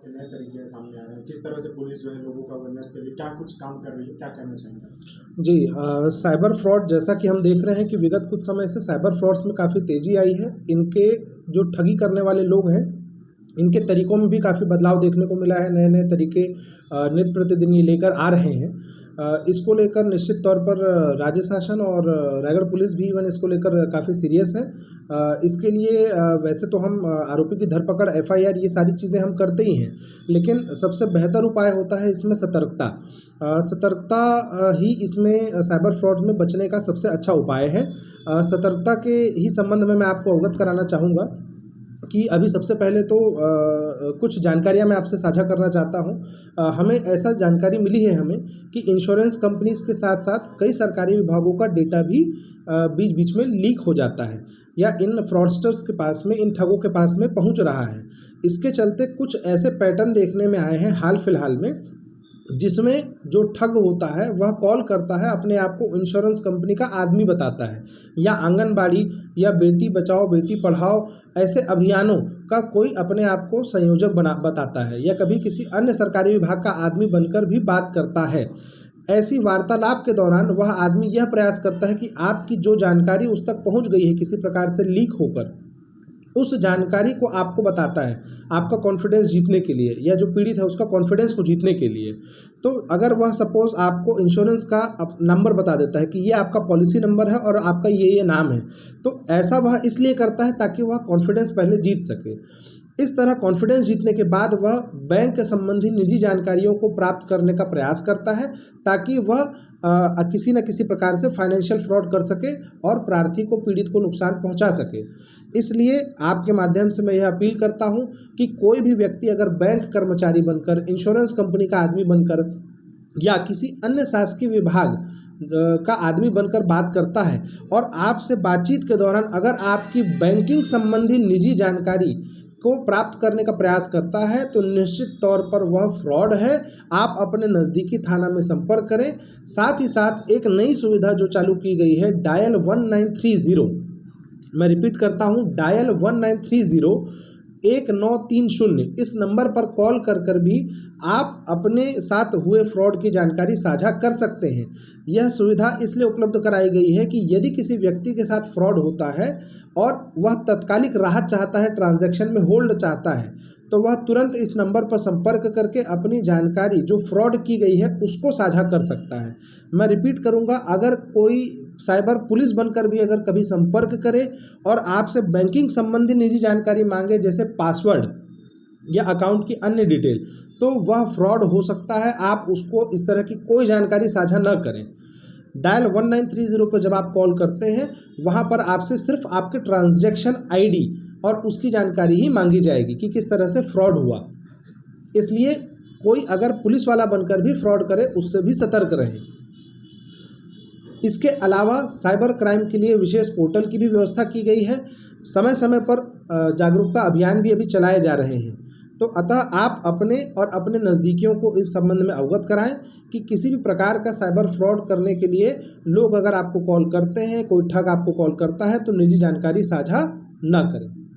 के नए तरीके सामने आ रहे हैं, किस तरह से पुलिस जो है लोगों का अवेयरनेस के लिए क्या कुछ काम कर रही है, क्या कहना चाहेंगे? जी, साइबर फ्रॉड जैसा कि हम देख रहे हैं कि विगत कुछ समय से साइबर फ्रॉड्स में काफ़ी तेज़ी आई है। इनके जो ठगी करने वाले लोग हैं, इनके तरीकों में भी काफ़ी बदलाव देखने को मिला है। नए-नए तरीके नित्य प्रतिदिन ये लेकर आ रहे हैं। इसको लेकर निश्चित तौर पर राज्य शासन और रायगढ़ पुलिस भी इवन इसको लेकर काफ़ी सीरियस है। इसके लिए वैसे तो हम आरोपी की धरपकड़, एफआईआर ये सारी चीज़ें हम करते ही हैं, लेकिन सबसे बेहतर उपाय होता है इसमें सतर्कता। सतर्कता ही इसमें साइबर फ्रॉड में बचने का सबसे अच्छा उपाय है। सतर्कता के ही संबंध में मैं आपको अवगत कराना चाहूँगा कि अभी सबसे पहले तो कुछ जानकारियाँ मैं आपसे साझा करना चाहता हूँ। हमें ऐसा जानकारी मिली है हमें कि इंश्योरेंस कंपनीज़ के साथ-साथ कई सरकारी विभागों का डेटा भी बीच-बीच में लीक हो जाता है या इन फ्रॉडस्टर्स के पास में, इन ठगों के पास में पहुँच रहा है। इसके चलते कुछ ऐसे पैटर्न देखने में आए हैं हाल-फिलहाल में, जिसमें जो ठग होता है वह कॉल करता है, अपने आप को इंश्योरेंस कंपनी का आदमी बताता है या आंगनबाड़ी या बेटी बचाओ बेटी पढ़ाओ ऐसे अभियानों का कोई अपने आप को संयोजक बताता है या कभी किसी अन्य सरकारी विभाग का आदमी बनकर भी बात करता है। ऐसी वार्तालाप के दौरान वह आदमी यह प्रयास करता है कि आपकी जो जानकारी उस तक पहुंच गई है किसी प्रकार से लीक होकर, उस जानकारी को आपको बताता है, आपका कॉन्फिडेंस जीतने के लिए या जो पीड़ित है उसका कॉन्फिडेंस को जीतने के लिए। तो अगर वह सपोज़ आपको इंश्योरेंस का नंबर बता देता है कि ये आपका पॉलिसी नंबर है और आपका ये नाम है, तो ऐसा वह इसलिए करता है ताकि वह कॉन्फिडेंस पहले जीत सके। इस तरह कॉन्फिडेंस जीतने के बाद वह बैंक के संबंधी निजी जानकारियों को प्राप्त करने का प्रयास करता है ताकि वह किसी न किसी प्रकार से फाइनेंशियल फ्रॉड कर सके और प्रार्थी को, पीड़ित को नुकसान पहुंचा सके। इसलिए आपके माध्यम से मैं यह अपील करता हूं कि कोई भी व्यक्ति अगर बैंक कर्मचारी बनकर, इंश्योरेंस कंपनी का आदमी बनकर या किसी अन्य शासकीय विभाग का आदमी बनकर बात करता है और आपसे बातचीत के दौरान अगर आपकी बैंकिंग संबंधी निजी जानकारी को प्राप्त करने का प्रयास करता है तो निश्चित तौर पर वह फ्रॉड है। आप अपने नज़दीकी थाना में संपर्क करें। साथ ही साथ एक नई सुविधा जो चालू की गई है, डायल 1930, मैं रिपीट करता हूँ, डायल 1930 इस नंबर पर कॉल कर भी आप अपने साथ हुए फ्रॉड की जानकारी साझा कर सकते हैं। यह सुविधा इसलिए उपलब्ध कराई गई है कि यदि किसी व्यक्ति के साथ फ्रॉड होता है और वह तत्कालिक राहत चाहता है, ट्रांजैक्शन में होल्ड चाहता है, तो वह तुरंत इस नंबर पर संपर्क करके अपनी जानकारी जो फ्रॉड की गई है उसको साझा कर सकता है। मैं रिपीट करूंगा, अगर कोई साइबर पुलिस बनकर भी अगर कभी संपर्क करे और आपसे बैंकिंग संबंधी निजी जानकारी मांगे जैसे पासवर्ड या अकाउंट की अन्य डिटेल, तो वह फ्रॉड हो सकता है। आप उसको इस तरह की कोई जानकारी साझा न करें। डायल 1930 पर जब आप कॉल करते हैं, वहाँ पर आपसे सिर्फ आपके ट्रांजैक्शन आईडी और उसकी जानकारी ही मांगी जाएगी कि किस तरह से फ्रॉड हुआ। इसलिए कोई अगर पुलिस वाला बनकर भी फ्रॉड करे उससे भी सतर्क रहें। इसके अलावा साइबर क्राइम के लिए विशेष पोर्टल की भी व्यवस्था की गई है। समय समय पर जागरूकता अभियान भी अभी चलाए जा रहे हैं। तो अतः आप अपने और अपने नज़दीकियों को इस संबंध में अवगत कराएं कि किसी भी प्रकार का साइबर फ्रॉड करने के लिए लोग अगर आपको कॉल करते हैं, कोई ठग आपको कॉल करता है, तो निजी जानकारी साझा न करें।